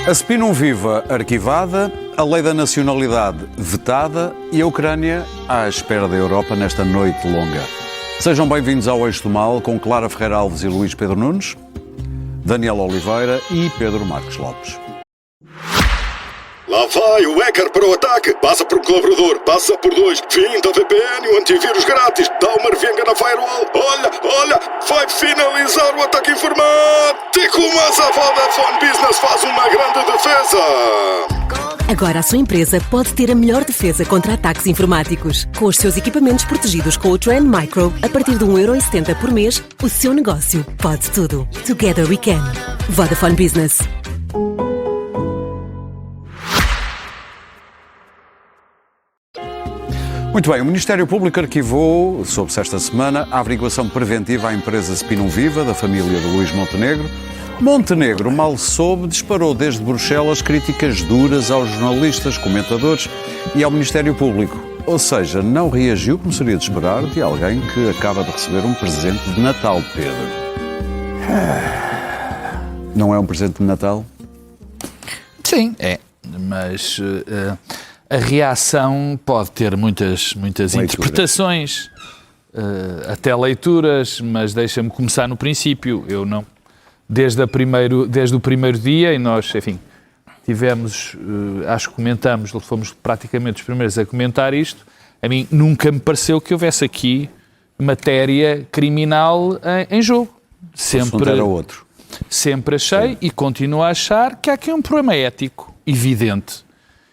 A Spinum Viva arquivada, a lei da nacionalidade vetada e a Ucrânia à espera da Europa nesta noite longa. Sejam bem-vindos ao Eixo do Mal com Clara Ferreira Alves e Luís Pedro Nunes, Daniel Oliveira e Pedro Marcos Lopes. Lá vai o hacker para o ataque. Passa por um colaborador, passa por dois. Finta VPN e o antivírus grátis. Dá uma revenga na firewall. Olha, vai finalizar o ataque informático. Mas a Vodafone Business faz uma grande defesa. Agora a sua empresa pode ter a melhor defesa contra ataques informáticos. Com os seus equipamentos protegidos com o Trend Micro, a partir de 1,70€ por mês, o seu negócio pode tudo. Together we can. Vodafone Business. Muito bem, o Ministério Público arquivou, soube-se esta semana, a averiguação preventiva à empresa Spinum Viva, da família de Luís Montenegro. Montenegro, mal soube, disparou desde Bruxelas críticas duras aos jornalistas, comentadores e ao Ministério Público. Ou seja, não reagiu, como seria de esperar, de alguém que acaba de receber um presente de Natal, Pedro. Não é um presente de Natal? Sim, é, mas a reação pode ter muitas interpretações, até leituras, mas deixa-me começar no princípio. Eu não... Desde o primeiro dia, e nós, enfim, tivemos, acho que comentamos, fomos praticamente os primeiros a comentar isto, a mim nunca me pareceu que houvesse aqui matéria criminal em jogo. Sempre achei, e continuo a achar, que há aqui um problema ético evidente.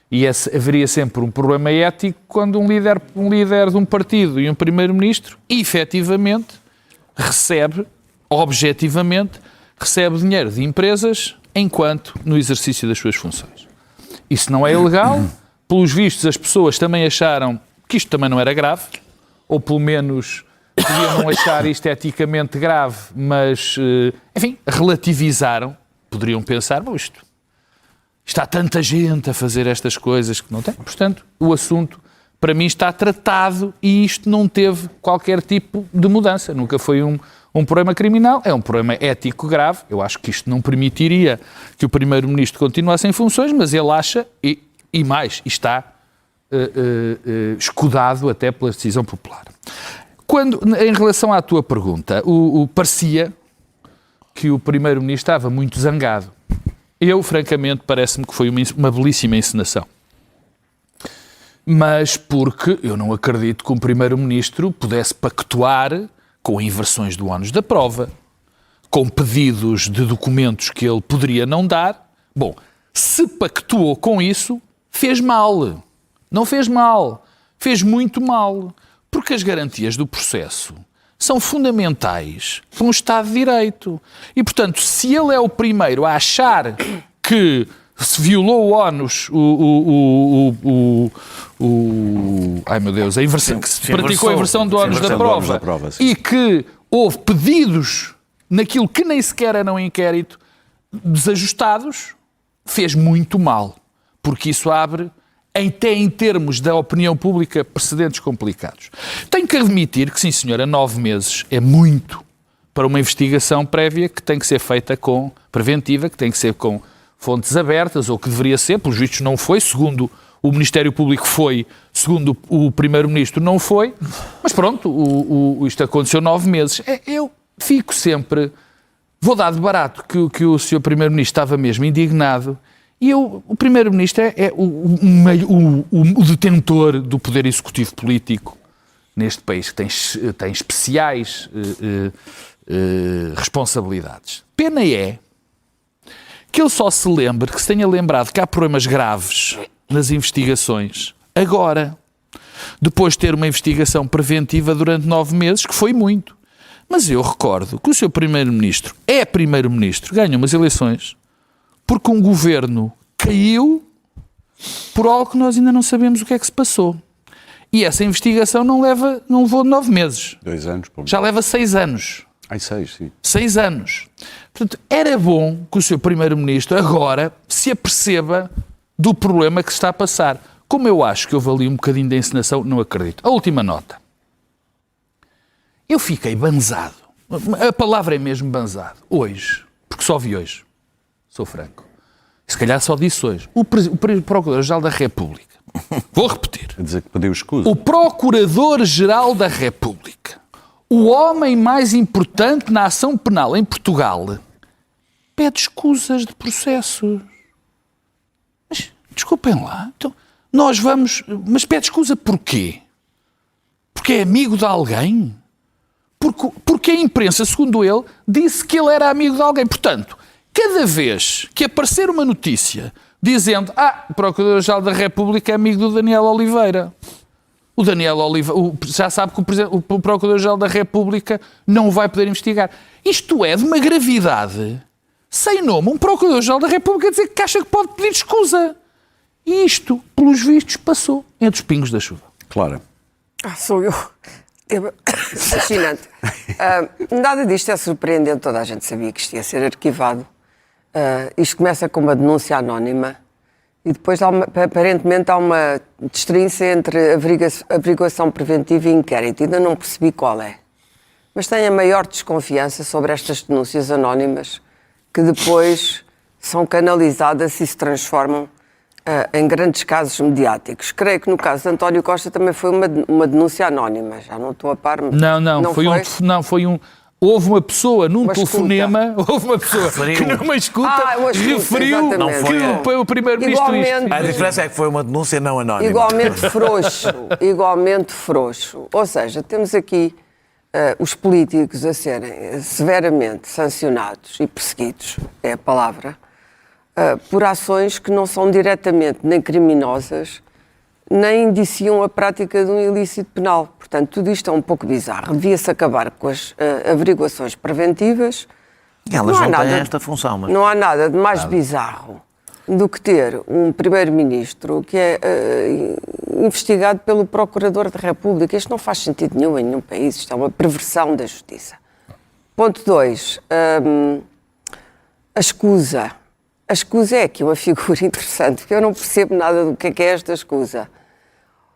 E haveria sempre um problema ético quando um líder de um partido e um primeiro-ministro, efetivamente, objetivamente, recebe dinheiro de empresas enquanto no exercício das suas funções. Isso não é ilegal. Pelos vistos, as pessoas também acharam que isto também não era grave, ou pelo menos podiam não achar isto eticamente grave, mas, enfim, relativizaram. Poderiam pensar, bom, está tanta gente a fazer estas coisas que não tem. Portanto, o assunto, para mim, está tratado e isto não teve qualquer tipo de mudança. Nunca foi um problema criminal, é um problema ético grave. Eu acho que isto não permitiria que o Primeiro-Ministro continuasse em funções, mas ele acha, e mais, está escudado até pela decisão popular. Em relação à tua pergunta, parecia que o Primeiro-Ministro estava muito zangado. Eu, francamente, parece-me que foi uma belíssima encenação. Mas porque eu não acredito que um Primeiro-Ministro pudesse pactuar com inversões do ónus da prova, com pedidos de documentos que ele poderia não dar. Bom, se pactuou com isso, fez mal. Não fez mal. Fez muito mal. Porque as garantias do processo são fundamentais para um Estado de Direito. E, portanto, se ele é o primeiro a achar que se violou o ónus, ai meu Deus, a inversão, que se praticou a inversão do ónus da prova, e que houve pedidos naquilo que nem sequer era um inquérito desajustados, fez muito mal. Porque isso abre, até em termos da opinião pública, precedentes complicados. Tenho que admitir que, sim senhora, 9 meses é muito para uma investigação prévia que tem que ser feita preventiva, que tem que ser com fontes abertas, ou que deveria ser, pelos vistos não foi, segundo o Ministério Público foi, segundo o Primeiro-Ministro não foi, mas pronto, isto aconteceu 9 meses. Eu fico sempre, vou dar de barato que o Sr. Primeiro-Ministro estava mesmo indignado, e o Primeiro-Ministro é o detentor do poder executivo político neste país, que tem especiais responsabilidades. Pena é que ele só se lembre, que se tenha lembrado que há problemas graves nas investigações agora, depois de ter uma investigação preventiva durante 9 meses, que foi muito. Mas eu recordo que o seu Primeiro-Ministro é Primeiro-Ministro, ganha umas eleições, porque um governo caiu por algo que nós ainda não sabemos o que é que se passou. E essa investigação não levou 9 meses. 2 anos. Já leva 6 anos. 6, sim. 6 anos. Portanto, era bom que o seu Primeiro-Ministro agora se aperceba do problema que se está a passar. Como eu acho que houve ali um bocadinho de encenação, não acredito. A última nota. Eu fiquei banzado. A palavra é mesmo banzado. Hoje. Porque só vi hoje. Sou franco. se calhar só disse hoje, o Procurador-Geral da República, vou repetir, A dizer que pediu escusa. o Procurador-Geral da República, o homem mais importante na ação penal em Portugal, pede escusas de processos. Mas, desculpem lá, então, nós vamos... Mas pede escusa porquê? Porque é amigo de alguém? Porque a imprensa, segundo ele, disse que ele era amigo de alguém. Portanto, cada vez que aparecer uma notícia dizendo o Procurador-Geral da República é amigo do Daniel Oliveira, o Daniel Oliveira já sabe que o Procurador-Geral da República não o vai poder investigar. Isto é de uma gravidade sem nome. Um Procurador-Geral da República dizer que acha que pode pedir escusa. E isto, pelos vistos, passou entre os pingos da chuva. Clara. Sou eu. Fascinante. Nada disto é surpreendente, toda a gente sabia que isto ia ser arquivado. Isto começa com uma denúncia anónima e depois, aparentemente, há uma destrinça entre averiguação preventiva e inquérito. Ainda não percebi qual é. Mas tenho a maior desconfiança sobre estas denúncias anónimas que depois são canalizadas e se transformam em grandes casos mediáticos. Creio que no caso de António Costa também foi uma denúncia anónima. Já não estou a par. Houve uma pessoa num telefonema, houve uma pessoa que numa escuta referiu que o Primeiro-Ministro isto. A diferença é que foi uma denúncia não anónima. Igualmente frouxo. Ou seja, temos aqui os políticos a serem severamente sancionados e perseguidos, é a palavra, por ações que não são diretamente nem criminosas, nem indiciam a prática de um ilícito penal. Portanto, tudo isto é um pouco bizarro. Devia-se acabar com as averiguações preventivas. Elas não têm esta função. Mas... Não há nada de mais bizarro do que ter um Primeiro-Ministro que é investigado pelo Procurador da República. Isto não faz sentido nenhum em nenhum país. Isto é uma perversão da justiça. Ponto 2. A escusa. A escusa é aqui uma figura interessante, porque eu não percebo nada do que é esta escusa.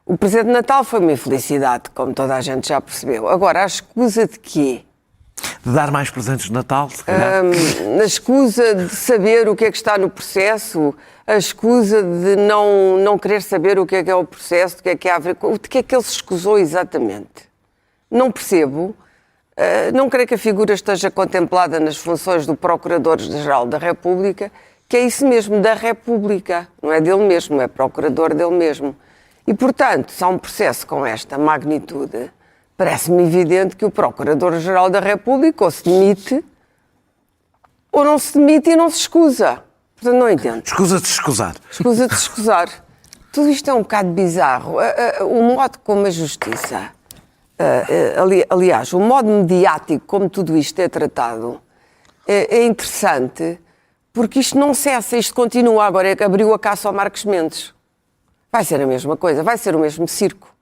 O presente de Natal foi uma infelicidade, como toda a gente já percebeu. Agora, a escusa de quê? De dar mais presentes de Natal, se calhar. A escusa de saber o que é que está no processo, a escusa de não querer saber o que é o processo, de que é que ele se escusou exatamente. Não percebo. Não creio que a figura esteja contemplada nas funções do Procurador-Geral da República, que é isso mesmo, da República. Não é dele mesmo, é procurador dele mesmo. E, portanto, se há um processo com esta magnitude, parece-me evidente que o Procurador-Geral da República ou se demite, ou não se demite e não se escusa. Portanto, não entendo. Escusa de se escusar. Escusa de se escusar. Tudo isto é um bocado bizarro. O modo como a Justiça, aliás, o modo mediático como tudo isto é tratado, é interessante, porque isto não cessa, isto continua. Agora é que abriu a caça ao Marcos Mendes. Vai ser a mesma coisa, vai ser o mesmo circo.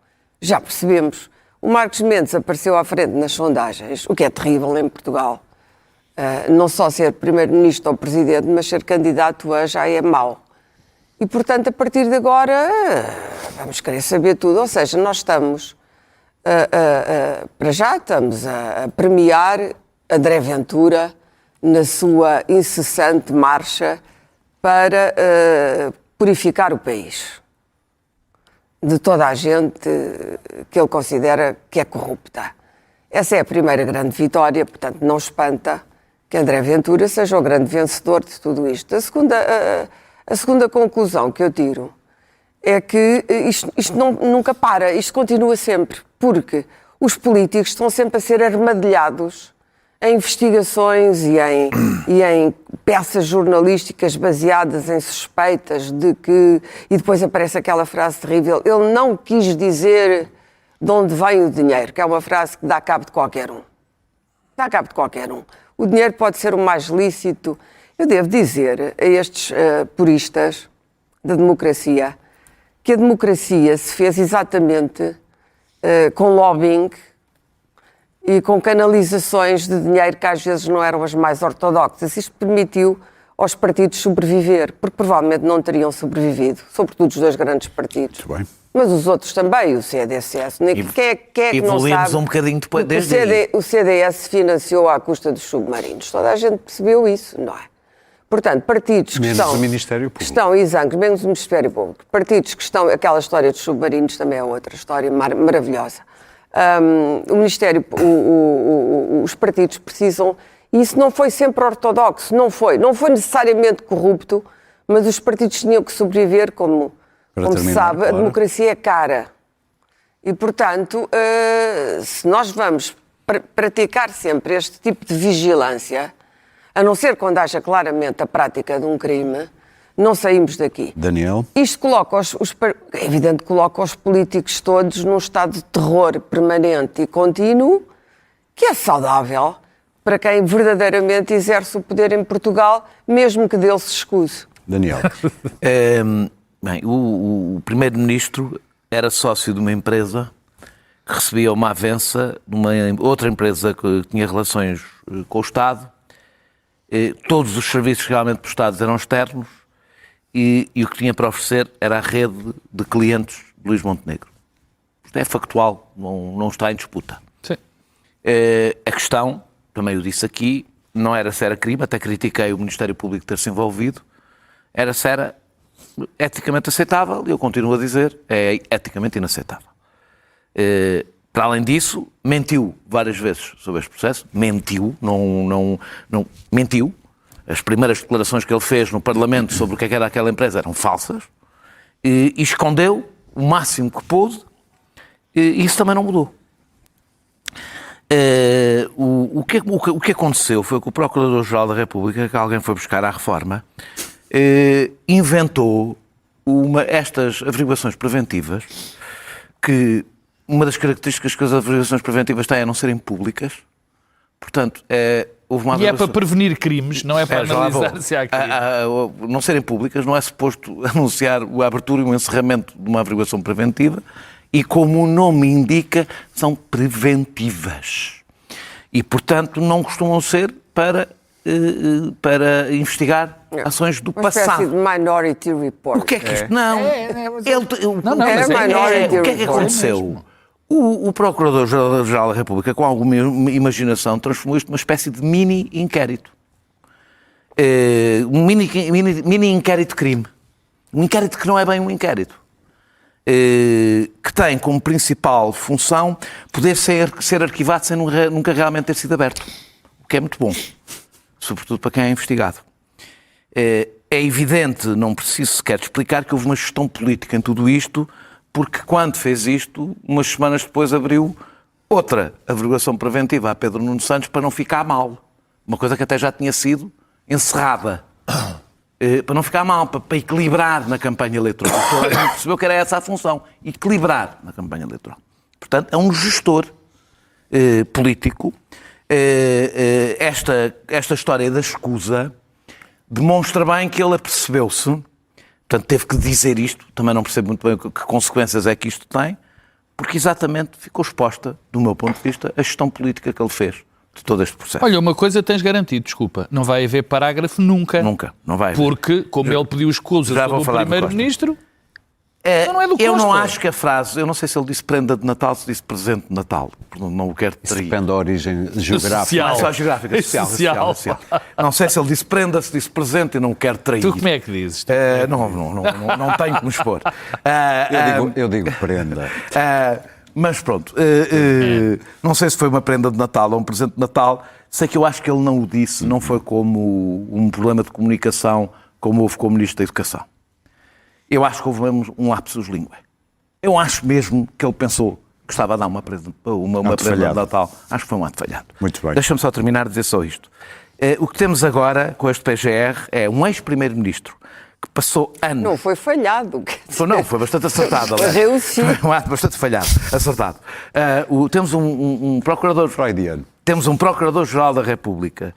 Já percebemos. O Marcos Mendes apareceu à frente nas sondagens, o que é terrível em Portugal. Não só ser Primeiro-Ministro ou Presidente, mas ser candidato já é mau. E, portanto, a partir de agora, vamos querer saber tudo. Ou seja, nós estamos, para já, estamos a premiar André Ventura na sua incessante marcha para purificar o país de toda a gente que ele considera que é corrupta. Essa é a primeira grande vitória, portanto não espanta que André Ventura seja o grande vencedor de tudo isto. A segunda conclusão que eu tiro é que isto nunca para, isto continua sempre, porque os políticos estão sempre a ser armadilhados em investigações e em peças jornalísticas baseadas em suspeitas de que... E depois aparece aquela frase terrível, ele não quis dizer de onde vem o dinheiro, que é uma frase que dá cabo de qualquer um. Dá cabo de qualquer um. O dinheiro pode ser o mais lícito. Eu devo dizer a estes puristas da democracia que a democracia se fez exatamente com lobbying e com canalizações de dinheiro que às vezes não eram as mais ortodoxas. Isto permitiu aos partidos sobreviver, porque provavelmente não teriam sobrevivido, sobretudo os dois grandes partidos. Muito bem. Mas os outros também, o CDS. Quem é que não sabe? Um bocadinho depois, desde o CDS financiou à custa dos submarinos. Toda a gente percebeu isso, não é? Portanto, partidos que menos estão... o Ministério Público. Que estão exangues, menos o Ministério Público. Partidos que estão... Aquela história dos submarinos também é outra história maravilhosa. O Ministério... os partidos precisam... E isso não foi sempre ortodoxo, não foi necessariamente corrupto, mas os partidos tinham que sobreviver, como se sabe, claro. A democracia é cara. E, portanto, se nós vamos praticar sempre este tipo de vigilância, a não ser quando haja claramente a prática de um crime, não saímos daqui. Daniel? Isto coloca é evidente que coloca os políticos todos num estado de terror permanente e contínuo, que é saudável para quem verdadeiramente exerce o poder em Portugal, mesmo que dele se escuse. Daniel? Bem, o primeiro-ministro era sócio de uma empresa que recebia uma avença de uma outra empresa que tinha relações com o Estado. Todos os serviços realmente prestados eram externos e o que tinha para oferecer era a rede de clientes de Luís Montenegro. Isto é factual, não está em disputa. Sim. A questão, também o disse aqui, não era se era crime, até critiquei o Ministério Público ter-se envolvido, era se era eticamente aceitável, e eu continuo a dizer, é eticamente inaceitável. Para além disso, mentiu várias vezes sobre este processo, mentiu. As primeiras declarações que ele fez no Parlamento sobre o que era aquela empresa eram falsas, e escondeu o máximo que pôde, e isso também não mudou. O que aconteceu foi que o Procurador-Geral da República, que alguém foi buscar à reforma, inventou estas averiguações preventivas, que uma das características que as averiguações preventivas têm é não serem públicas. Portanto, houve uma averiguação... E é para prevenir crimes, não é para analisar se há crime. Não serem públicas, não é suposto anunciar a abertura e o encerramento de uma averiguação preventiva, e como o nome indica, são preventivas. E, portanto, não costumam ser para investigar ações do passado. Uma espécie de Minority Report. O que é que isto... Não. O que é que aconteceu? O Procurador-Geral da República, com alguma imaginação, transformou isto numa espécie de mini-inquérito. Um mini-inquérito-crime. Um inquérito que não é bem um inquérito. Que tem como principal função poder ser arquivado sem nunca realmente ter sido aberto. O que é muito bom. Sobretudo para quem é investigado. É evidente, não preciso sequer explicar, que houve uma gestão política em tudo isto, porque quando fez isto, umas semanas depois abriu outra averiguação preventiva a Pedro Nuno Santos para não ficar mal. Uma coisa que até já tinha sido encerrada. Para não ficar mal, para equilibrar na campanha eleitoral. Toda a gente percebeu que era essa a função, equilibrar na campanha eleitoral. Portanto, é um gestor político. Esta história da escusa demonstra bem que ele apercebeu-se, portanto teve que dizer isto, também não percebo muito bem que consequências é que isto tem, porque exatamente ficou exposta, do meu ponto de vista, a gestão política que ele fez de todo este processo. Olha, uma coisa tens garantido, desculpa, não vai haver parágrafo nunca. Nunca, não vai haver. Porque, como ele pediu escusa sobre o Primeiro-Ministro... Não é do Costa. Eu não acho que a frase, eu não sei se ele disse prenda de Natal, se disse presente de Natal, não o quero trair. Isso depende da origem geográfica. Social. Só geográfica, social. Não sei se ele disse prenda, se disse presente, e não o quero trair. Tu como é que dizes? Não tenho que me expor. Eu digo prenda. Mas pronto, não sei se foi uma prenda de Natal ou um presente de Natal, sei que eu acho que ele não o disse, não foi como um problema de comunicação como houve com o Ministro da Educação. Eu acho que houve mesmo um lapsus linguae. Eu acho mesmo que ele pensou que estava a dar uma prenda de Natal. Acho que foi um ato falhado. Muito bem. Deixa-me só terminar de dizer só isto. O que temos agora com este PGR é um ex-primeiro-ministro que passou anos... Não foi falhado. Foi bastante acertado. Foi um ato bastante falhado, acertado. Temos um procurador... Freudiano. Temos um Procurador-Geral da República.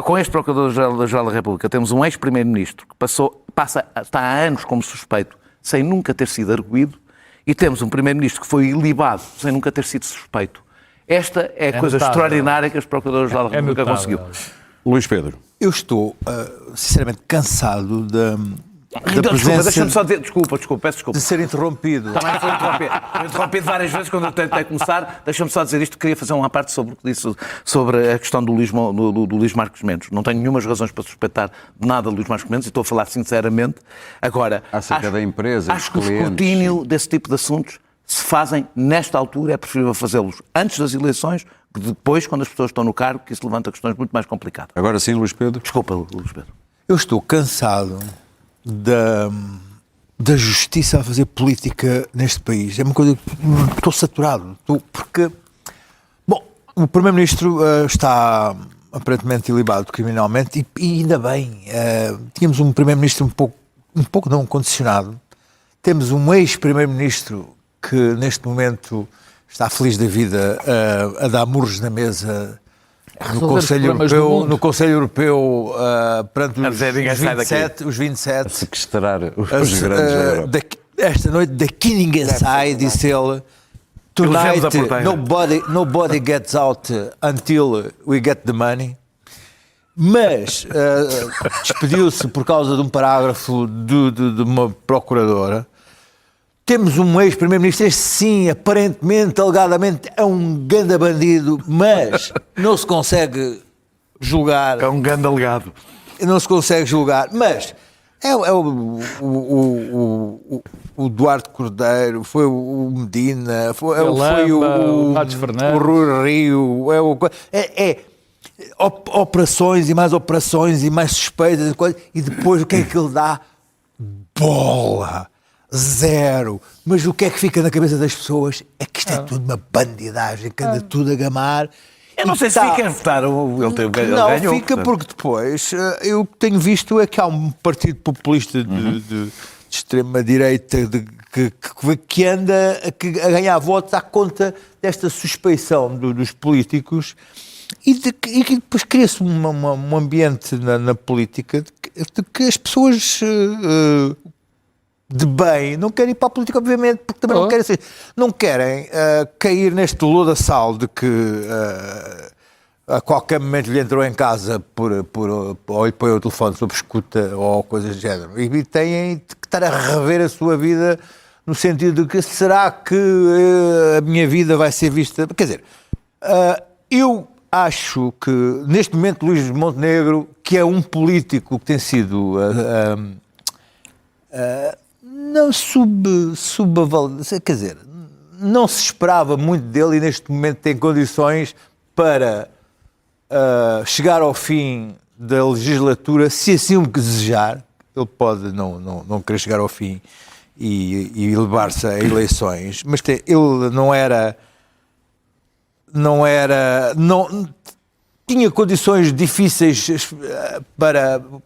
Com este Procurador-Geral da República temos um ex-primeiro-ministro que está há anos como suspeito, sem nunca ter sido arguido, e temos um primeiro-ministro que foi ilibado, sem nunca ter sido suspeito. Esta é a coisa extraordinária que os Procuradores-Geral da República conseguiu. Luís Pedro. Eu estou, sinceramente, cansado Deixa-me só dizer, desculpa, peço desculpa. De ser interrompido. Também foi interrompido. Foi interrompido várias vezes quando eu tentei começar. Deixa-me só dizer isto, queria fazer uma parte sobre o que disse sobre a questão do Luís Marcos Mendes. Não tenho nenhumas razões para suspeitar de nada de Luís Marcos Mendes e estou a falar sinceramente. Agora, acerca da empresa, acho que o escrutínio desse tipo de assuntos se fazem nesta altura, é preferível fazê-los antes das eleições, que depois, quando as pessoas estão no cargo, que isso levanta questões muito mais complicadas. Agora sim, Luís Pedro. Desculpa, Luís Pedro. Eu estou cansado da justiça a fazer política neste país. É uma coisa que estou saturado. Porque, bom, o Primeiro-Ministro está aparentemente ilibado criminalmente e ainda bem. Tínhamos um Primeiro-Ministro um pouco não condicionado. Temos um ex-Primeiro-Ministro que neste momento está feliz da vida a dar murros na mesa no Conselho Europeu perante os 27. A sequestrar os grandes da Europa. Esta noite daqui ninguém sai, disse ele. Tonight nobody gets out until we get the money. Mas despediu-se por causa de um parágrafo de uma procuradora. Temos um ex-primeiro-ministro, este sim, aparentemente, alegadamente, é um ganda bandido, mas não se consegue julgar. É um ganda alegado. Não se consegue julgar, mas é o Duarte Cordeiro, foi o Medina, foi o Matos Fernandes, o Rui Rio, operações e mais suspeitas e depois o que é que ele dá? Bola! Zero. Mas o que é que fica na cabeça das pessoas é que isto é tudo uma bandidagem, que anda tudo a gamar. Eu não sei se fica a votar, ele ganhou. Fica porque depois, eu tenho visto é que há um partido populista de extrema-direita que anda a ganhar votos à conta desta suspeição dos políticos e que depois cria-se um ambiente na política de que as pessoas... de bem, não querem ir para a política, obviamente, porque também não querem cair neste lodaçal de que a qualquer momento lhe entrou em casa ou lhe põe o telefone sob escuta ou coisas do género. E têm que estar a rever a sua vida no sentido de que será que a minha vida vai ser vista... Quer dizer, eu acho que neste momento Luís Montenegro, que é um político que tem sido... não subavaliado, quer dizer, não se esperava muito dele e neste momento tem condições para chegar ao fim da legislatura, se assim o desejar. Ele pode não querer chegar ao fim e levar-se a eleições, mas ele tinha condições difíceis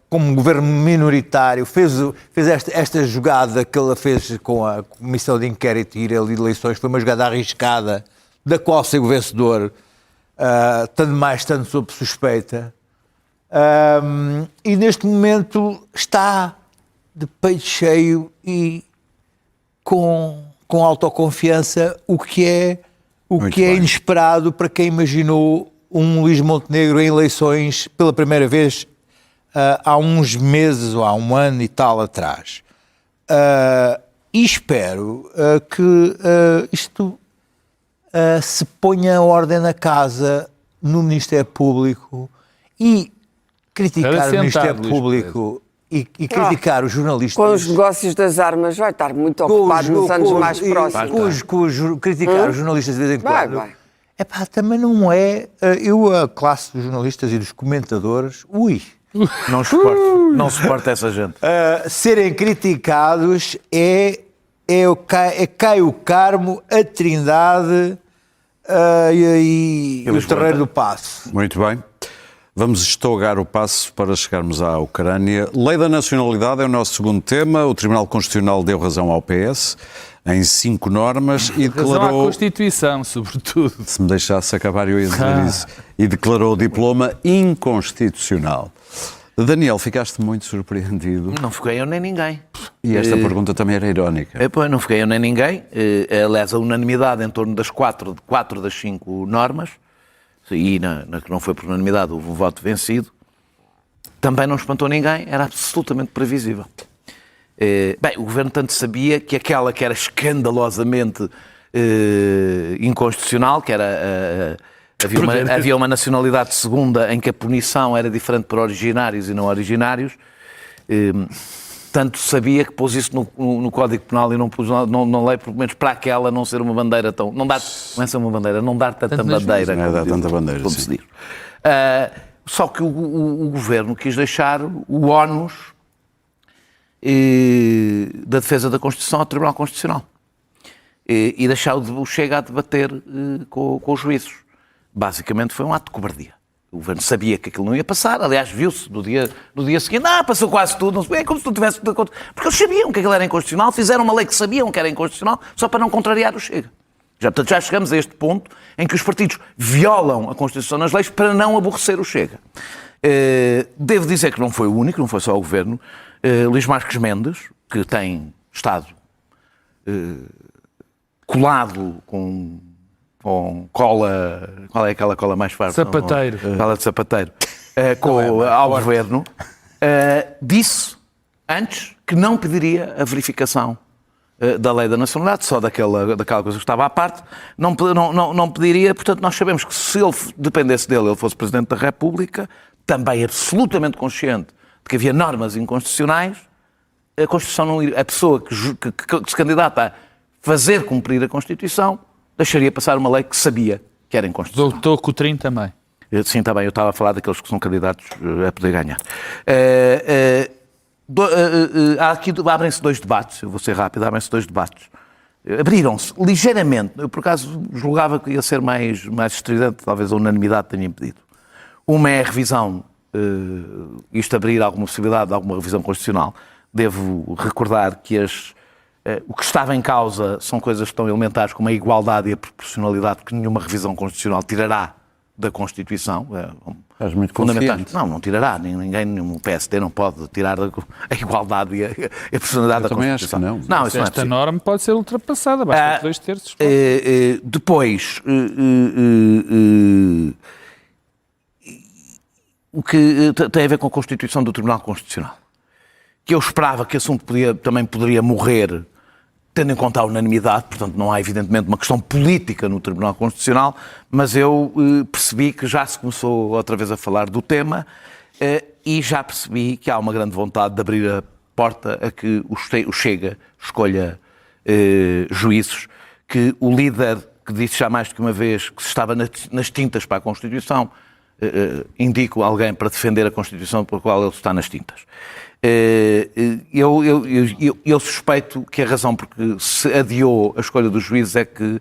como um governo minoritário, fez esta jogada que ele fez com a comissão de inquérito e ir a eleições, foi uma jogada arriscada, da qual saiu o vencedor, tanto sob suspeita, e neste momento está de peito cheio e com autoconfiança, o que é inesperado para quem imaginou um Luís Montenegro em eleições pela primeira vez há uns meses ou há um ano e tal atrás. E espero que isto se ponha ordem na casa no Ministério Público e criticar o Ministério Público e criticar os jornalistas. Com os negócios das armas vai estar muito ocupado nos anos mais próximos. Criticar os jornalistas de vez em quando. Epá, também não é... a classe dos jornalistas e dos comentadores... Não suporto essa gente. Serem criticados é Caio Carmo, a Trindade e o Terreiro do Paço. Muito bem. Vamos estougar o passo para chegarmos à Ucrânia. Lei da nacionalidade é o nosso segundo tema. O Tribunal Constitucional deu razão ao PS em 5 normas e declarou... Razão à Constituição, sobretudo. Se me deixasse acabar, eu ia dizer isso. E declarou o diploma inconstitucional. Daniel, ficaste muito surpreendido. Não fiquei eu nem ninguém. E esta pergunta também era irónica. Não fiquei eu nem ninguém. Aliás, a unanimidade em torno das 4 das 5 normas, e na que não foi por unanimidade houve um voto vencido, também não espantou ninguém, era absolutamente previsível. Bem, o Governo tanto sabia que aquela que era escandalosamente inconstitucional, que era... havia uma nacionalidade segunda em que a punição era diferente para originários e não originários. Tanto sabia que pôs isso no Código Penal e não pôs na lei, pelo menos para aquela não ser uma bandeira tão... Não dar tanta bandeira. Não dá tanta bandeira, como se diz. Só que o Governo quis deixar o ónus da defesa da Constituição ao Tribunal Constitucional. E deixar o Chega a debater com os juízes. Basicamente foi um ato de cobardia. O Governo sabia que aquilo não ia passar, aliás, viu-se no dia seguinte, passou quase tudo, é como se não tivesse tudo acontecido. Porque eles sabiam que aquilo era inconstitucional, fizeram uma lei que sabiam que era inconstitucional, só para não contrariar o Chega. Portanto, já chegamos a este ponto em que os partidos violam a Constituição nas leis para não aborrecer o Chega. Devo dizer que não foi o único, não foi só o Governo. Luís Marques Mendes, que tem estado colado com cola... Qual é aquela cola mais farta? Sapateiro. Cola de sapateiro. Ao Governo, disse antes que não pediria a verificação da lei da nacionalidade, só daquela coisa que estava à parte, não pediria. Portanto, nós sabemos que se ele dependesse dele, ele fosse Presidente da República, também absolutamente consciente de que havia normas inconstitucionais, a Constituição não iria, a pessoa que se candidata a fazer cumprir a Constituição deixaria passar uma lei que sabia que era inconstitucional. Doutor Coutrinho também. Sim, também. Eu estava a falar daqueles que são candidatos a poder ganhar. Aqui abrem-se 2 debates. Eu vou ser rápido. Abrem-se 2 debates. Abriram-se ligeiramente. Eu, por acaso, julgava que ia ser mais estridente. Talvez a unanimidade tenha impedido. Uma é a revisão. Isto abrir alguma possibilidade de alguma revisão constitucional. Devo recordar que o que estava em causa são coisas tão elementares como a igualdade e a proporcionalidade que nenhuma revisão constitucional tirará da Constituição. És muito confiante. Não tirará. Nenhum PSD não pode tirar a igualdade e a proporcionalidade da Constituição. Também acho que não. Isso não é Esta possível. norma pode ser ultrapassada, basta 2/3. Depois, o que tem a ver com a Constituição do Tribunal Constitucional, que eu esperava que o assunto também poderia morrer, tendo em conta a unanimidade, portanto não há evidentemente uma questão política no Tribunal Constitucional, mas eu percebi que já se começou outra vez a falar do tema e já percebi que há uma grande vontade de abrir a porta a que o Chega escolha juízes, que o líder, que disse já mais do que uma vez que se estava nas tintas para a Constituição, indico alguém para defender a Constituição pela qual ele está nas tintas. Eu suspeito que a razão porque se adiou a escolha dos juízes é que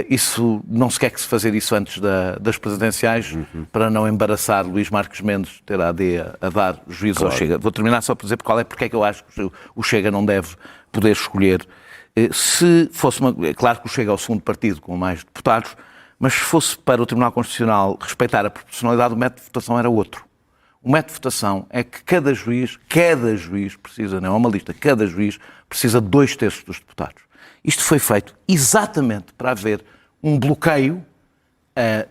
isso não se quer que se fazer isso antes das presidenciais, para não embaraçar Luís Marques Mendes ter a AD a dar juízo ao Chega. Vou terminar só por dizer porque é que eu acho que o Chega não deve poder escolher. Se fosse claro que o Chega é o segundo partido com mais deputados, mas se fosse para o Tribunal Constitucional respeitar a proporcionalidade, o método de votação era outro. O método de votação é que cada juiz precisa, não é uma lista, cada juiz precisa de 2/3 dos deputados. Isto foi feito exatamente para haver um bloqueio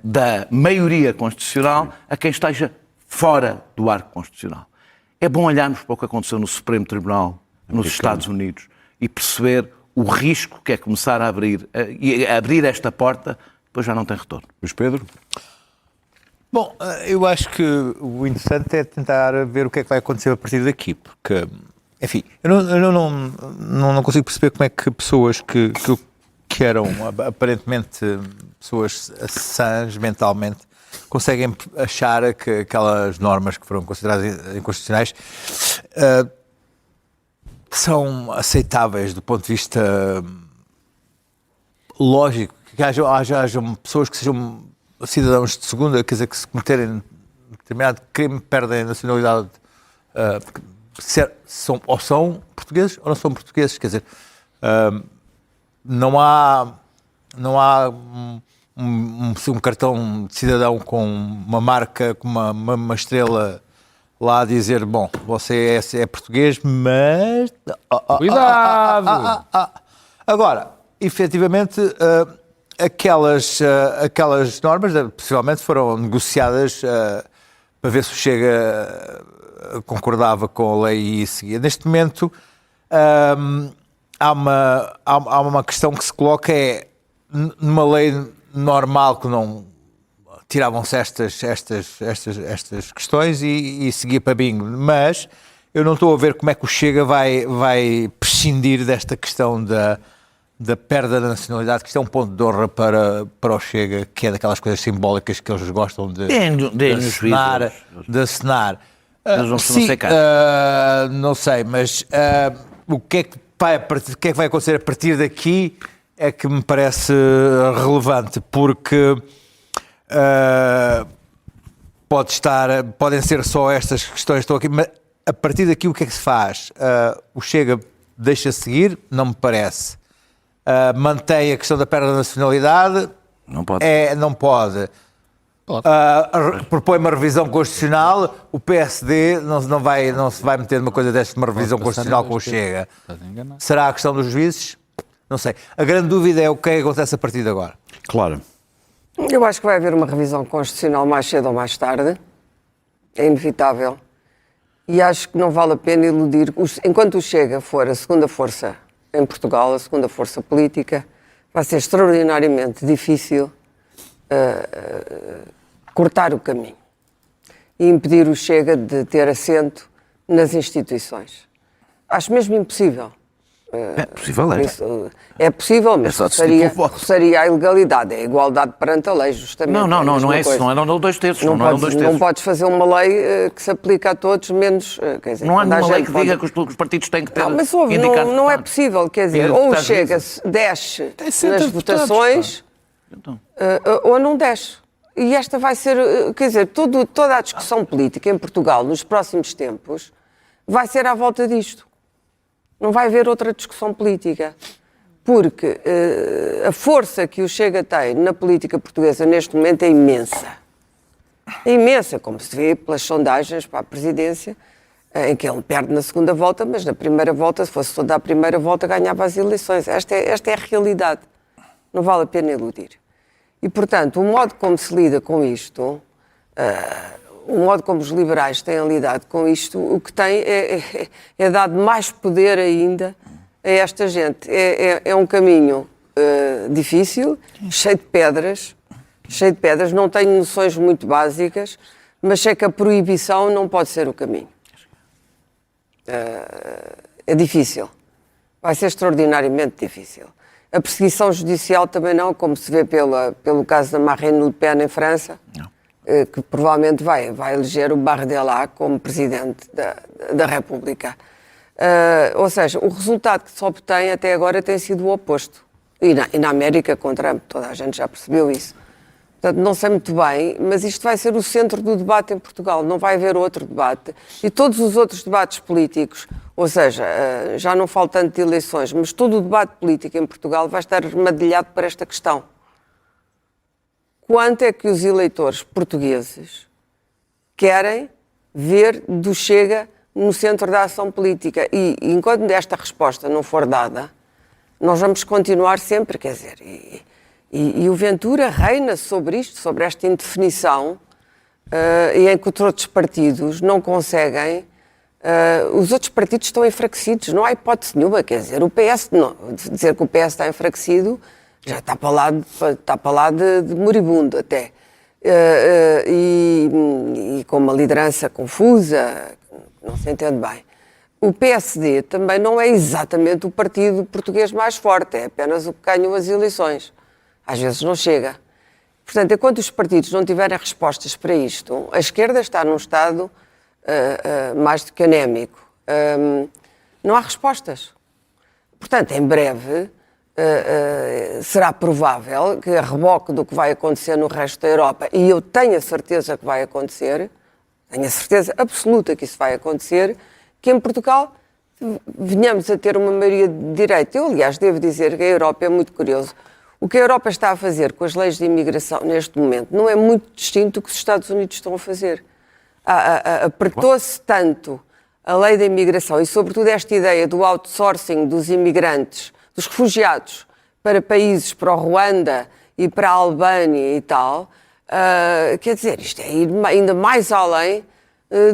da maioria constitucional a quem esteja fora do arco constitucional. É bom olharmos para o que aconteceu no Supremo Tribunal nos Estados Unidos e perceber o risco que é começar a abrir esta porta, depois já não tem retorno. Luís Pedro? Bom, eu acho que o interessante é tentar ver o que é que vai acontecer a partir daqui, porque, enfim, eu não consigo perceber como é que pessoas que eram aparentemente pessoas sãs mentalmente conseguem achar que aquelas normas que foram consideradas inconstitucionais são aceitáveis do ponto de vista lógico, que hajam pessoas que sejam cidadãos de segunda, quer dizer, que se cometerem determinado crime perdem a nacionalidade, ou são portugueses ou não são portugueses, quer dizer, não há um cartão de cidadão com uma marca, com uma estrela lá a dizer, bom, você é português, mas... Cuidado! Agora, efetivamente... Aquelas normas possivelmente foram negociadas para ver se o Chega concordava com a lei e seguia. Neste momento, há uma questão que se coloca, numa lei normal que não tiravam-se estas questões e seguia para bingo, mas eu não estou a ver como é que o Chega vai prescindir desta questão da perda da nacionalidade, que isto é um ponto de honra para o Chega, que é daquelas coisas simbólicas que eles gostam de acenar. Não sei, mas o que é que vai acontecer a partir daqui é que me parece relevante, porque podem ser só estas questões que estão aqui, mas a partir daqui o que é que se faz? O Chega deixa seguir? Não me parece. Mantém a questão da perda da nacionalidade? Não pode. Não pode. Propõe uma revisão constitucional. O PSD não se vai meter numa coisa desta, uma revisão constitucional com o Chega. Será a questão dos juízes? Não sei. A grande dúvida é o que acontece a partir de agora. Claro. Eu acho que vai haver uma revisão constitucional mais cedo ou mais tarde. É inevitável. E acho que não vale a pena iludir. Enquanto o Chega for a segunda força em Portugal, a segunda força política, vai ser extraordinariamente difícil cortar o caminho e impedir o Chega de ter assento nas instituições. Acho mesmo impossível. É possível, é possível, mas seria a ilegalidade, é a igualdade perante a lei, justamente. Não é isso, não eram 2 terços. Não podes fazer uma lei que se aplica a todos, menos. Quer dizer, não há nenhuma lei que diga que os partidos têm que ter. Mas não é possível, quer dizer, ou o Chega desce nas votações, ou não desce. E esta vai ser, quer dizer, toda a discussão política em Portugal nos próximos tempos vai ser à volta disto. Não vai haver outra discussão política, porque a força que o Chega tem na política portuguesa neste momento é imensa. É imensa, como se vê pelas sondagens para a presidência, em que ele perde na segunda volta, mas na primeira volta, se fosse toda a primeira volta, ganhava as eleições. Esta é a realidade. Não vale a pena iludir. E, portanto, o modo como se lida com isto, o modo como os liberais têm lidado com isto, o que tem é dado mais poder ainda a esta gente. É um caminho difícil, cheio de pedras, não tenho noções muito básicas, mas sei que a proibição não pode ser o caminho. É difícil. Vai ser extraordinariamente difícil. A perseguição judicial também não, como se vê pelo caso da Marine Le Pen em França. Não. Que provavelmente vai eleger o Bardella como presidente da República. Ou seja, o resultado que se obtém até agora tem sido o oposto. E na América, com Trump, toda a gente já percebeu isso. Portanto, não sei muito bem, mas isto vai ser o centro do debate em Portugal. Não vai haver outro debate. E todos os outros debates políticos, ou seja, já não falo tanto de eleições, mas todo o debate político em Portugal vai estar armadilhado por esta questão. Quanto é que os eleitores portugueses querem ver do Chega no centro da ação política? E enquanto esta resposta não for dada, nós vamos continuar sempre, quer dizer, e o Ventura reina sobre isto, sobre esta indefinição, e em que os outros partidos não conseguem, os outros partidos estão enfraquecidos, não há hipótese nenhuma, quer dizer, o PS, não, dizer que o PS está enfraquecido, já está para lá de moribundo até. E com uma liderança confusa, não se entende bem. O PSD também não é exatamente o partido português mais forte, é apenas o que ganham as eleições. Às vezes não chega. Portanto, enquanto os partidos não tiverem respostas para isto, a esquerda está num estado mais do que anémico. Não há respostas. Portanto, em breve... será provável que, a reboque do que vai acontecer no resto da Europa, e eu tenho a certeza que vai acontecer, tenho a certeza absoluta que isso vai acontecer, que em Portugal venhamos a ter uma maioria de direita. Eu, aliás, devo dizer que a Europa é muito curioso. O que a Europa está a fazer com as leis de imigração neste momento não é muito distinto do que os Estados Unidos estão a fazer. Apertou-se tanto a lei da imigração e, sobretudo, esta ideia do outsourcing dos imigrantes, dos refugiados, para países, para o Ruanda e para a Albânia e tal, quer dizer, isto é ir ainda mais além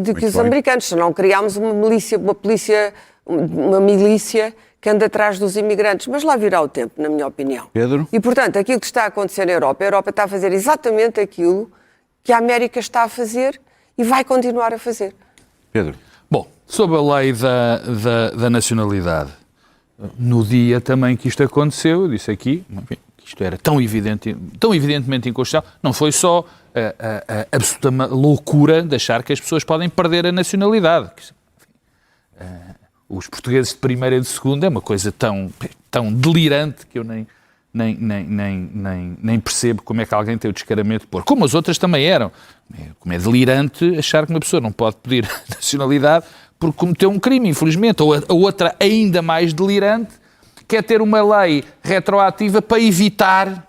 do que os americanos. Se não criámos uma polícia uma milícia que anda atrás dos imigrantes. Mas lá virá o tempo, na minha opinião. Pedro? E, portanto, aquilo que está a acontecer na Europa, a Europa está a fazer exatamente aquilo que a América está a fazer e vai continuar a fazer. Pedro? Bom, sobre a lei da nacionalidade, no dia também que isto aconteceu, eu disse aqui, enfim, que isto era tão evidentemente inconstitucional, não foi só a absoluta loucura de achar que as pessoas podem perder a nacionalidade. Os portugueses de primeira e de segunda é uma coisa tão delirante que eu nem percebo como é que alguém tem o descaramento de pôr. Como as outras também eram. Como é delirante achar que uma pessoa não pode pedir nacionalidade porque cometeu um crime, infelizmente. Ou a outra ainda mais delirante, que é ter uma lei retroativa para evitar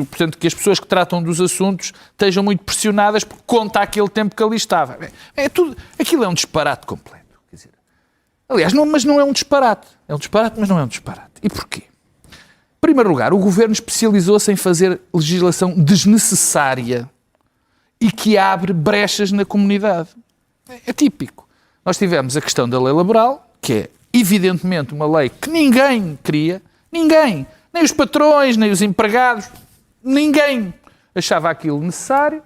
portanto, que as pessoas que tratam dos assuntos estejam muito pressionadas porque conta aquele tempo que ali estava. Aquilo é um disparate completo. Quer dizer, aliás, mas não é um disparate. É um disparate, mas não é um disparate. E porquê? Em primeiro lugar, o governo especializou-se em fazer legislação desnecessária e que abre brechas na comunidade. É típico. Nós tivemos a questão da lei laboral, que é evidentemente uma lei que ninguém queria, ninguém, nem os patrões, nem os empregados, ninguém achava aquilo necessário.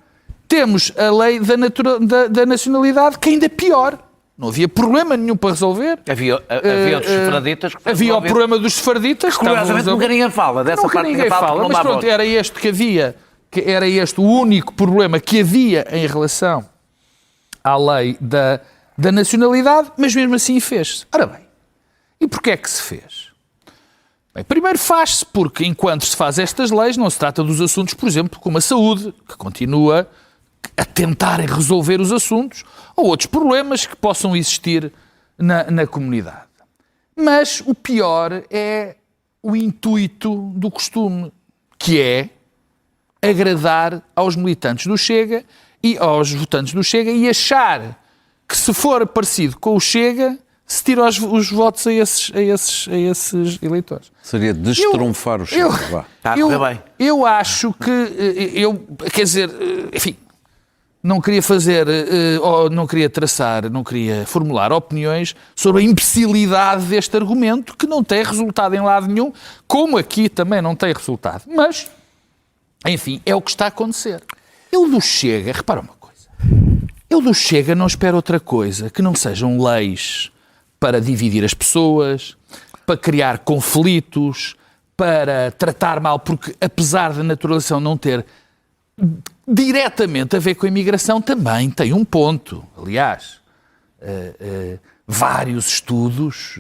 Temos a lei da nacionalidade, que ainda é pior. Não havia problema nenhum para resolver. Havia outros sefarditas que havia o problema dos sefarditas. Curiosamente nunca ninguém fala dessa nunca parte. Ninguém fala, mas pronto, era este que havia, que era este o único problema que havia em relação à lei da nacionalidade, mas mesmo assim fez-se. Ora bem, e porquê é que se fez? Bem, primeiro faz-se porque, enquanto se faz estas leis, não se trata dos assuntos, por exemplo, como a saúde, que continua a tentar resolver os assuntos, ou outros problemas que possam existir na comunidade. Mas o pior é o intuito do costume, que é agradar aos militantes do Chega e aos votantes do Chega e achar que, se for parecido com o Chega, se tira os votos a esses eleitores. Seria destrunfar o Chega. Eu acho que... quer dizer, enfim, não queria fazer, ou não queria traçar, não queria formular opiniões sobre a imbecilidade deste argumento, que não tem resultado em lado nenhum, como aqui também não tem resultado. Mas, enfim, é o que está a acontecer. Eu do Chega, repara uma coisa, eu do Chega não espero outra coisa que não sejam leis para dividir as pessoas, para criar conflitos, para tratar mal, porque apesar da naturalização não ter diretamente a ver com a imigração, também tem um ponto. Aliás, vários estudos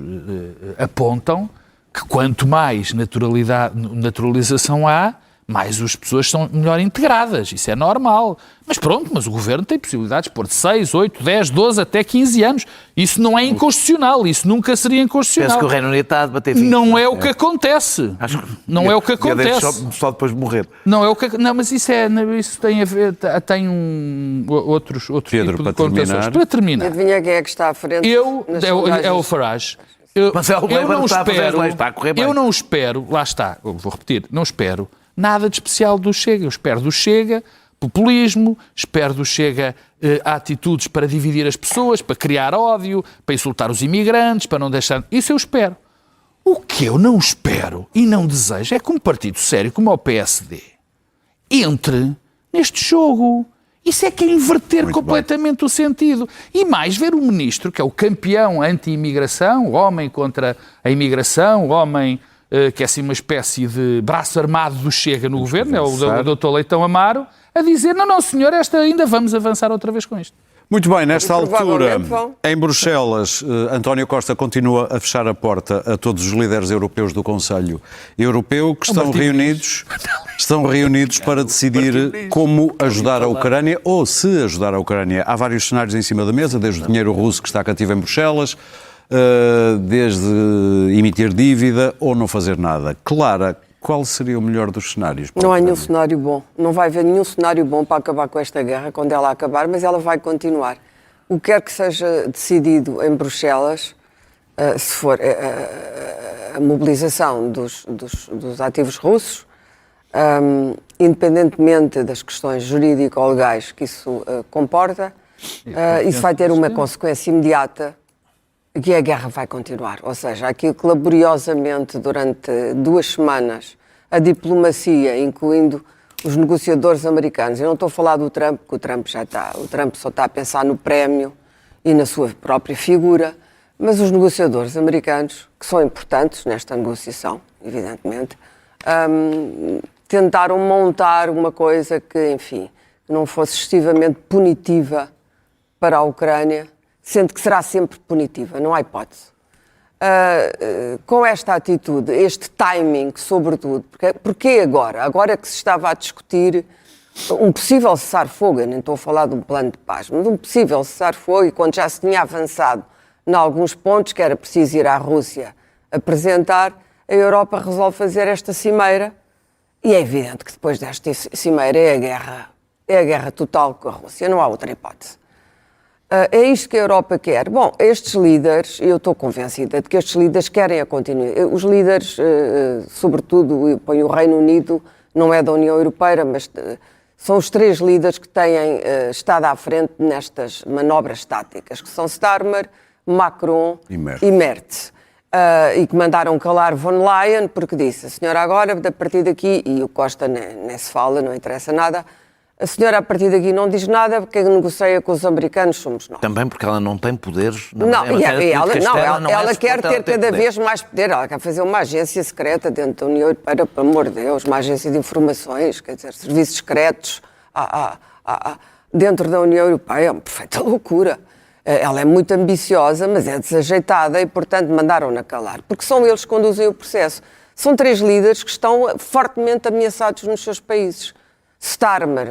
apontam que quanto mais naturalização há, mais as pessoas são melhor integradas. Isso é normal. Mas pronto, mas o governo tem possibilidades de pôr de 6, 8, 10, 12, até 15 anos. Isso não é inconstitucional. Isso nunca seria inconstitucional. Penso que o Reino Unido está a debater 20. Não é o que acontece. Não é o que acontece. Só depois de morrer. Não, mas isso tem a ver... Tem outros Pedro, tipo de connotações. Para terminar. Adivinha quem é que está à frente? É o Farage. Mas é o Labour que está a fazer as leis, está a correr bem. Eu não espero, lá está, vou repetir, não espero nada de especial do Chega. Eu espero do Chega populismo, espero do Chega atitudes para dividir as pessoas, para criar ódio, para insultar os imigrantes, para não deixar... Isso eu espero. O que eu não espero e não desejo é que um partido sério como o PSD entre neste jogo. Isso é que é inverter muito completamente o sentido. E mais, ver o ministro, que é o campeão anti-imigração, o homem contra a imigração, o homem... que é assim uma espécie de braço armado do Chega no governo, é o Dr. Leitão Amaro, a dizer, não senhor, ainda vamos avançar outra vez com isto. Muito bem, nesta altura, em Bruxelas, António Costa continua a fechar a porta a todos os líderes europeus do Conselho Europeu que estão reunidos para decidir como ajudar a Ucrânia ou se ajudar a Ucrânia. Há vários cenários em cima da mesa, desde o dinheiro russo que está cativo em Bruxelas, desde emitir dívida ou não fazer nada. Clara, qual seria o melhor dos cenários? Não há nenhum cenário bom. Não vai haver nenhum cenário bom para acabar com esta guerra quando ela acabar, mas ela vai continuar. O que quer que seja decidido em Bruxelas, se for a mobilização dos ativos russos, independentemente das questões jurídico-legais que isso comporta, isso vai ter uma consequência imediata que a guerra vai continuar. Ou seja, aquilo que laboriosamente durante 2 semanas a diplomacia, incluindo os negociadores americanos, eu não estou a falar do Trump, porque o Trump só está a pensar no prémio e na sua própria figura, mas os negociadores americanos, que são importantes nesta negociação, evidentemente, tentaram montar uma coisa que, enfim, que não fosse excessivamente punitiva para a Ucrânia, sendo que será sempre punitiva, não há hipótese. Com esta atitude, este timing, sobretudo, porque agora? Agora que se estava a discutir um possível cessar-fogo, eu nem estou a falar de um plano de paz, mas um possível cessar-fogo, e quando já se tinha avançado em alguns pontos, que era preciso ir à Rússia apresentar, a Europa resolve fazer esta cimeira, e é evidente que depois desta cimeira é a guerra total com a Rússia, não há outra hipótese. É isto que a Europa quer. Bom, estes líderes, eu estou convencida de que estes líderes querem a continuidade. Os líderes, sobretudo, eu ponho o Reino Unido, não é da União Europeia, mas são os 3 líderes que têm estado à frente nestas manobras táticas, que são Starmer, Macron e Merz. E que mandaram calar von Leyen, porque disse, a senhora agora, a partir daqui, e o Costa nem se fala, não interessa nada, a senhora, a partir daqui, não diz nada, porque quem negocia com os americanos somos nós. Também porque ela não tem poderes. Ela quer ter cada vez mais poder. Ela quer fazer uma agência secreta dentro da União Europeia, pelo amor de Deus, uma agência de informações, quer dizer, serviços secretos dentro da União Europeia. É uma perfeita loucura. Ela é muito ambiciosa, mas é desajeitada e, portanto, mandaram-na calar. Porque são eles que conduzem o processo. São 3 líderes que estão fortemente ameaçados nos seus países. Starmer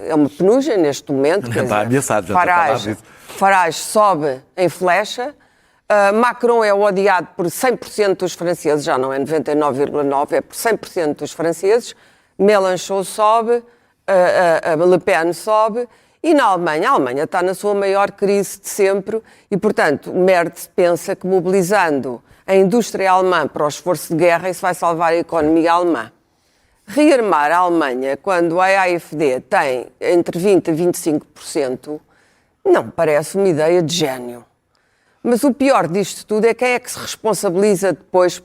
é uma penugem neste momento. Já está ameaçado, já está Farage sobe em flecha. Macron é odiado por 100% dos franceses, já não é 99,9%, é por 100% dos franceses. Mélenchon sobe, Le Pen sobe. E na Alemanha, a Alemanha está na sua maior crise de sempre e, portanto, Merz pensa que mobilizando a indústria alemã para o esforço de guerra, isso vai salvar a economia alemã. Rearmar a Alemanha quando a AfD tem entre 20% a 25%, não parece uma ideia de gênio. Mas o pior disto tudo é quem é que se responsabiliza depois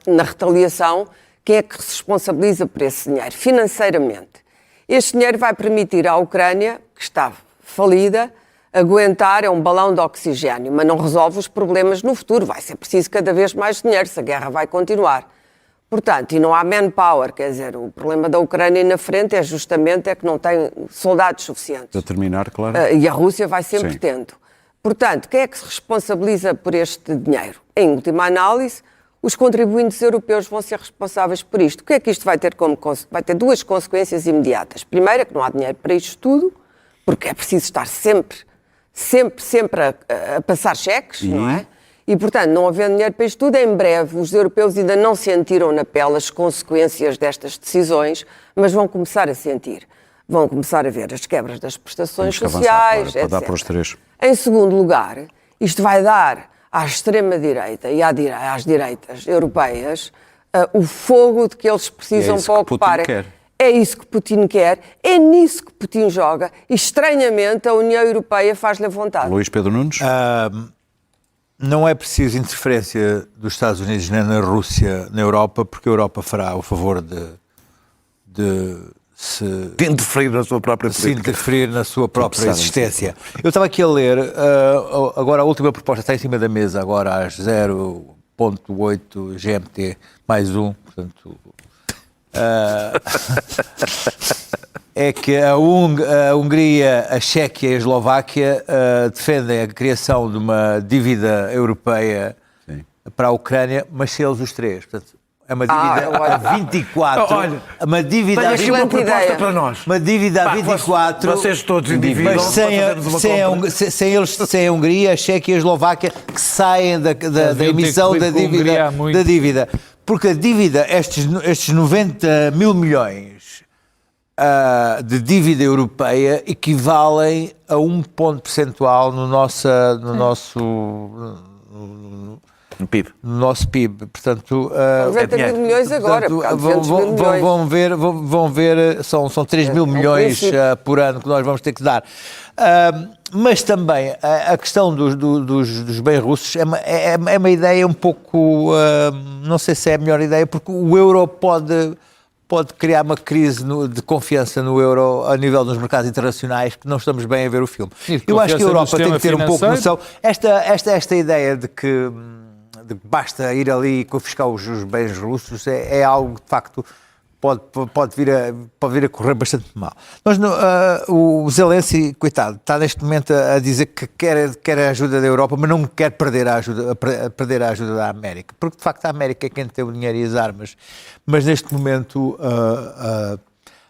na retaliação, quem é que se responsabiliza por esse dinheiro, financeiramente. Este dinheiro vai permitir à Ucrânia, que está falida, aguentar, é um balão de oxigênio, mas não resolve os problemas no futuro. Vai ser preciso cada vez mais dinheiro, se a guerra vai continuar. Portanto, e não há manpower, quer dizer, o problema da Ucrânia na frente é justamente que não tem soldados suficientes. Para terminar, claro. E a Rússia vai sempre tendo. Portanto, quem é que se responsabiliza por este dinheiro? Em última análise, os contribuintes europeus vão ser responsáveis por isto. O que é que isto vai ter como consequência? Vai ter 2 consequências imediatas. Primeiro, é que não há dinheiro para isto tudo, porque é preciso estar sempre a passar cheques, não é? E, portanto, não havendo dinheiro para isto tudo, em breve os europeus ainda não sentiram na pele as consequências destas decisões, mas vão começar a sentir. Vão começar a ver as quebras das prestações sociais, para dar etc. para os 3. Em segundo lugar, isto vai dar à extrema-direita e às direitas europeias o fogo de que eles precisam para ocuparem. É isso que Putin quer, é nisso que Putin joga e, estranhamente, a União Europeia faz-lhe a vontade. Luís Pedro Nunes? Não é preciso interferência dos Estados Unidos nem na Rússia, na Europa, porque a Europa fará o favor de interferir na sua própria política. Se interferir na sua própria existência. Eu estava aqui a ler, agora a última proposta está em cima da mesa, agora às 0.8 GMT mais 1, portanto... é que a Hungria, a Chequia e a Eslováquia defendem a criação de uma dívida europeia para a Ucrânia, mas se eles os 3, portanto, é uma dívida a 24. Olha, uma dívida tenho aqui uma proposta para nós. Uma dívida a 24. Vocês todos endividam, mas sem a Hungria, a Chequia e a Eslováquia que saem da emissão da dívida. Porque a dívida, estes 90 mil milhões de dívida europeia equivalem a 1 ponto percentual no nosso no PIB. No nosso PIB. Portanto, 90 mil milhões agora, portanto, porque há 200 mil milhões. vão ver, são 3 mil milhões por ano que nós vamos ter que dar. Mas também a questão dos bens russos é uma ideia um pouco, não sei se é a melhor ideia, porque o euro pode criar uma crise de confiança no euro a nível dos mercados internacionais, que não estamos bem a ver o filme. Eu acho que a Europa tem que ter um pouco de noção. Esta ideia de que basta ir ali e confiscar os bens russos é algo que, de facto, pode vir a correr bastante mal. O Zelensky, coitado, está neste momento a dizer que quer a ajuda da Europa, mas não quer perder a ajuda da América, porque de facto a América é quem tem o dinheiro e as armas, mas neste momento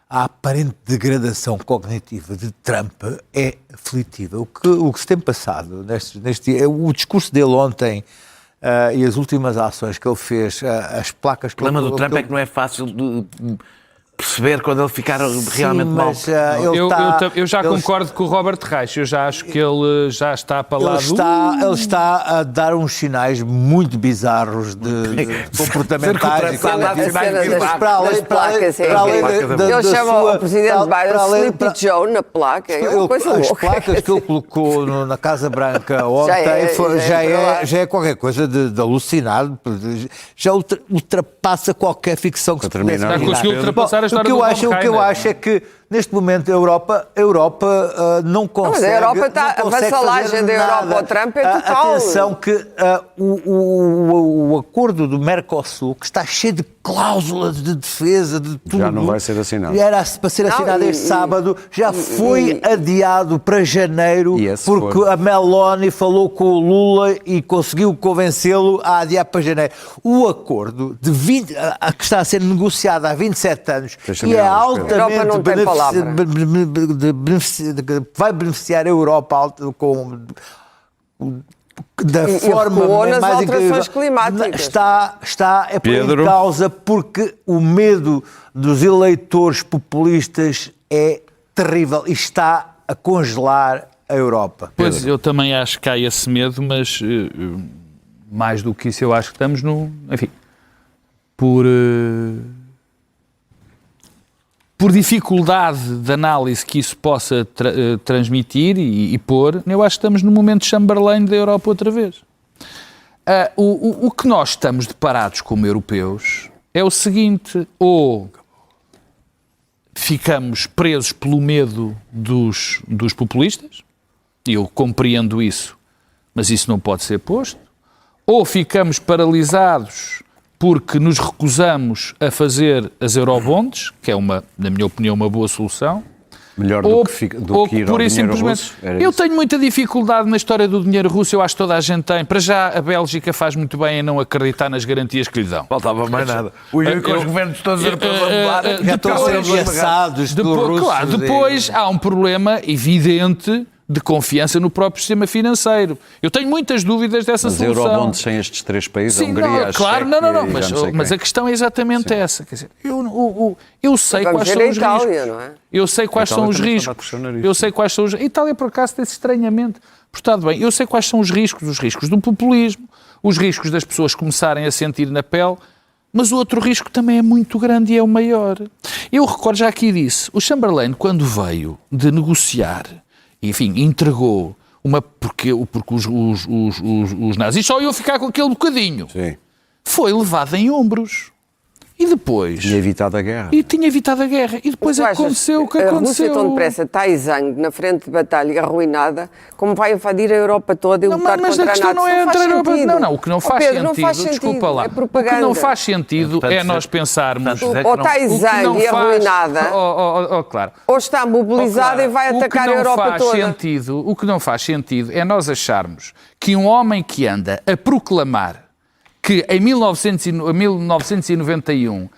a aparente degradação cognitiva de Trump é aflitiva. O que se tem passado o discurso dele ontem, e as últimas ações que ele fez, as placas... O problema do Trump é que não é fácil de perceber quando ele ficar realmente mal. Eu já concordo com o Robert Reich. Eu já acho que ele já está para lá Ele está a dar uns sinais muito bizarros de comportamentais. Ele chama o presidente Biden Sleepy Joe na placa. É uma coisa louca. As placas que ele colocou na Casa Branca ontem já é qualquer coisa de alucinado. Já ultrapassa qualquer ficção que se pudesse imaginar. Já conseguiu ultrapassar a história do O que eu acho é que, neste momento, a Europa não consegue... Mas a Europa está... A vassalagem da Europa ao Trump é total. Atenção que o acordo do Mercosul, que está cheio de cláusulas de defesa, de tudo... Já não vai ser assinado. Era para ser assinado este sábado, já foi adiado para janeiro, porque a Meloni falou com o Lula e conseguiu convencê-lo a adiar para janeiro. O acordo que está a ser negociado há 27 anos e é altamente vai beneficiar a Europa da forma nas mais alterações climáticas. Está a pôr em causa, porque o medo dos eleitores populistas é terrível e está a congelar a Europa. Pois, eu também acho que há esse medo, mas mais do que isso eu acho que estamos por dificuldade de análise que isso possa transmitir e pôr, eu acho que estamos no momento Chamberlain da Europa outra vez. O que nós estamos deparados como europeus é o seguinte: ou ficamos presos pelo medo dos populistas, e eu compreendo isso, mas isso não pode ser posto, ou ficamos paralisados porque nos recusamos a fazer as eurobonds, que é, na minha opinião, uma boa solução. Melhor do que ir ao dinheiro russo? Eu tenho muita dificuldade na história do dinheiro russo, eu acho que toda a gente tem. Para já, a Bélgica faz muito bem em não acreditar nas garantias que lhe dão. Faltava mais nada. Os governos todos europeus a mudar. Já estão a ser ameaçados pelos russos. Claro, depois há um problema evidente de confiança no próprio sistema financeiro. Eu tenho muitas dúvidas dessa solução. Mas eurobonds sem estes três países, a Hungria, a claro, Chequia, mas a questão é exatamente essa. Quer dizer, eu sei quais são os riscos. Não é? Eu sei quais são os riscos. Eu sei quais são os... A Itália, por acaso, tem-se estranhamente portado bem. Eu sei quais são os riscos do populismo, os riscos das pessoas começarem a sentir na pele, mas o outro risco também é muito grande e é o maior. Eu recordo, já aqui disse, o Chamberlain, quando veio de negociar, enfim, entregou porque os nazis só iam ficar com aquele bocadinho. Sim. Foi levado em ombros. E depois... Tinha evitado a guerra. E depois aconteceu o que aconteceu. A Rússia tão depressa está exangue na frente de batalha arruinada, como vai invadir a Europa toda e lutar contra a NATO. Mas a questão não é entrar na Europa. Não, o que não faz Pedro, sentido, não faz sentido, desculpa lá, é propaganda. o que não faz sentido é nós pensarmos... Ou está exangue e arruinada, claro. ou está mobilizada e vai atacar a Europa toda. O que não faz sentido é nós acharmos que um homem que anda a proclamar que em 1991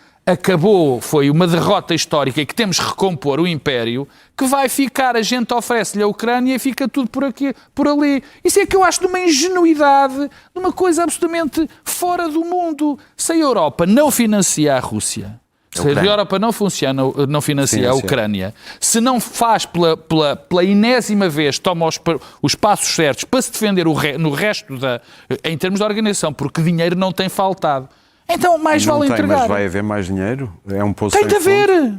foi uma derrota histórica e que temos que recompor o Império, que vai ficar, a gente oferece-lhe a Ucrânia e fica tudo por aqui, por ali. Isso é que eu acho de uma ingenuidade, de uma coisa absolutamente fora do mundo. Se a Europa não financia a Rússia, Se a Europa não funciona, não financia a Ucrânia, se não faz pela enésima vez, toma os passos certos para se defender no resto em termos de organização, porque dinheiro não tem faltado, então mais vale entregar. Mas vai haver mais dinheiro? É um poço tem de haver!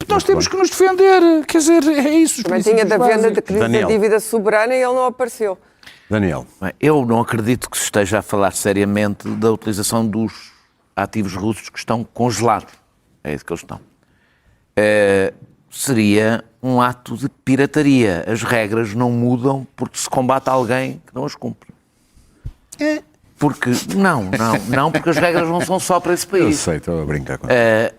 Nós temos que nos defender, quer dizer, é isso. Também tinha da venda de crise da dívida soberana e ele não apareceu. Daniel. Eu não acredito que se esteja a falar seriamente da utilização dos ativos russos que estão congelados. É isso que eles estão. Seria um ato de pirataria. As regras não mudam porque se combate alguém que não as cumpre. Porque, não, porque as regras não são só para esse país. Eu sei, estou a brincar com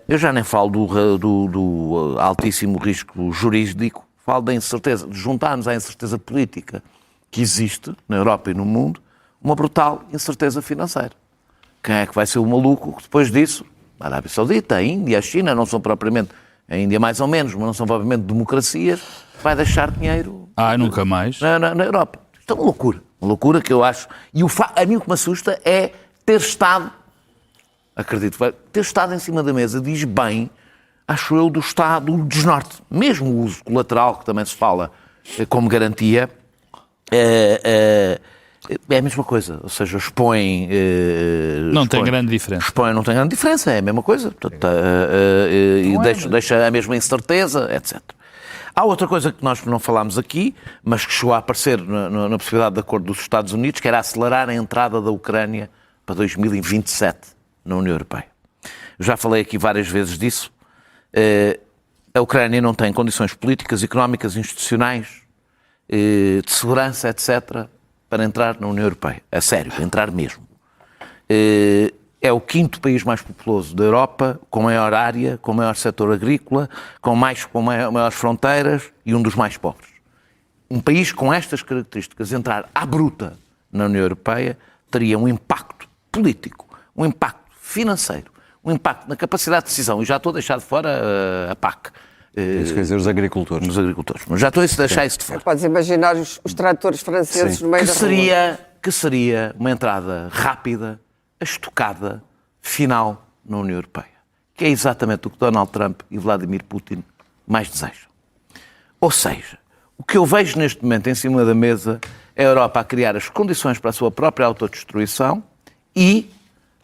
eu já nem falo do altíssimo risco jurídico, falo da incerteza, de juntarmos à incerteza política que existe na Europa e no mundo, uma brutal incerteza financeira. Quem é que vai ser o maluco que depois disso, a Arábia Saudita, a Índia, a China, não são propriamente, a Índia mais ou menos, mas não são propriamente democracias, vai deixar dinheiro nunca mais na Europa. Isto é uma loucura que eu acho. E a mim o que me assusta é ter estado, acredito, ter estado em cima da mesa, diz bem, acho eu, do Estado do desnorte. Mesmo o uso colateral, que também se fala como garantia, é a mesma coisa. Ou seja, expõe... não tem grande diferença. Expõe, não tem grande diferença, é a mesma coisa. Portanto, e deixa a mesma incerteza, etc. Há outra coisa que nós não falámos aqui, mas que chegou a aparecer na possibilidade de acordo dos Estados Unidos, que era acelerar a entrada da Ucrânia para 2027 na União Europeia. Eu já falei aqui várias vezes disso. A Ucrânia não tem condições políticas, económicas, institucionais, de segurança, etc., para entrar na União Europeia. A sério, para entrar mesmo. É o 5º país mais populoso da Europa, com maior área, com maior setor agrícola, com maiores fronteiras e um dos mais pobres. Um país com estas características entrar à bruta na União Europeia teria um impacto político, um impacto financeiro, um impacto na capacidade de decisão. E já estou a deixar de fora a PAC. Isso quer dizer os agricultores. Os agricultores. Mas já estou a deixar isso de fora. Podes imaginar os tratores franceses no meio da rua. Que seria uma entrada rápida, estocada, final na União Europeia. Que é exatamente o que Donald Trump e Vladimir Putin mais desejam. Ou seja, o que eu vejo neste momento em cima da mesa é a Europa a criar as condições para a sua própria autodestruição e,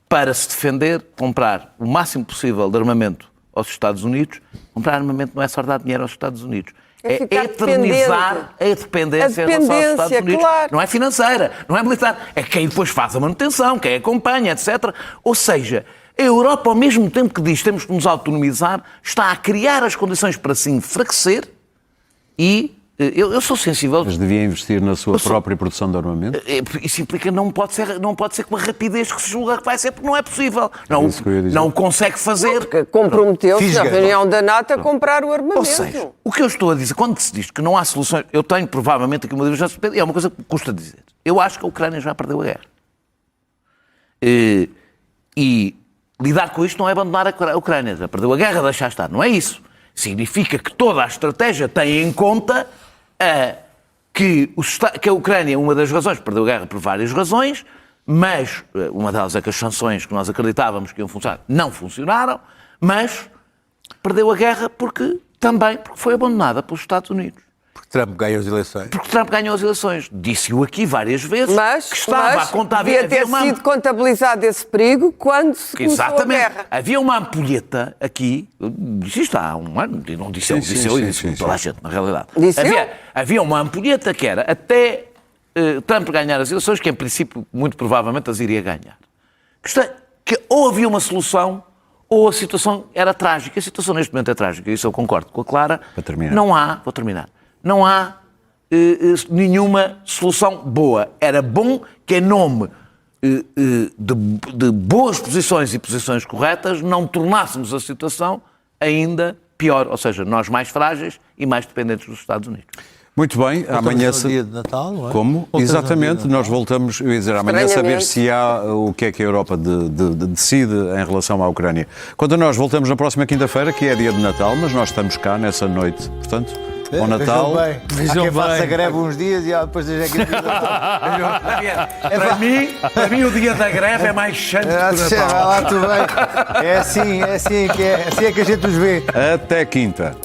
para se defender, comprar o máximo possível de armamento aos Estados Unidos. Comprar armamento não é só dar dinheiro aos Estados Unidos. É eternizar a dependência em relação aos Estados Unidos. Claro. Não é financeira, não é militar. É quem depois faz a manutenção, quem acompanha, etc. Ou seja, a Europa, ao mesmo tempo que diz temos que nos autonomizar, está a criar as condições para se enfraquecer e eu sou sensível... Mas devia investir na sua própria produção de armamento? Isso implica não pode ser com uma rapidez que se julga que vai ser, porque não é possível. Não consegue fazer. Porque comprometeu-se na reunião da NATO a comprar o armamento. Ou seja, o que eu estou a dizer, quando se diz que não há soluções, eu tenho provavelmente aqui uma divergência, é uma coisa que custa dizer. Eu acho que a Ucrânia já perdeu a guerra. E lidar com isto não é abandonar a Ucrânia. Já perdeu a guerra, deixar estar. Não é isso. Significa que toda a estratégia tem em conta que a Ucrânia, uma das razões, perdeu a guerra por várias razões, mas uma delas é que as sanções que nós acreditávamos que iam funcionar não funcionaram, mas perdeu a guerra porque foi abandonada pelos Estados Unidos. Porque Trump ganhou as eleições. Porque Trump ganhou as eleições. Disse-o aqui várias vezes que estava a contar... devia ter sido contabilizado esse perigo quando se começou a guerra. Havia uma ampulheta aqui, disse isto há um ano, não disse eu, disse toda a gente, na realidade. Havia uma ampulheta que era até Trump ganhar as eleições, que em princípio, muito provavelmente, as iria ganhar. Que ou havia uma solução, ou a situação era trágica. A situação neste momento é trágica, isso eu concordo com a Clara. Para terminar. Não há nenhuma solução boa. Era bom que, em nome de boas posições e posições corretas, não tornássemos a situação ainda pior. Ou seja, nós mais frágeis e mais dependentes dos Estados Unidos. Muito bem, amanhã... dia de Natal, não é? Como? Exatamente, nós voltamos, eu ia dizer, amanhã saber se há o que é que a Europa decide em relação à Ucrânia. Quanto a nós, voltamos na próxima quinta-feira, que é dia de Natal, mas nós estamos cá nessa noite. Portanto, Bom Natal. Há quem faça greve uns dias e depois deixa aqui. Para mim o dia da greve é mais santo que o Natal. Lá, tudo bem. É assim que a gente os vê. Até quinta.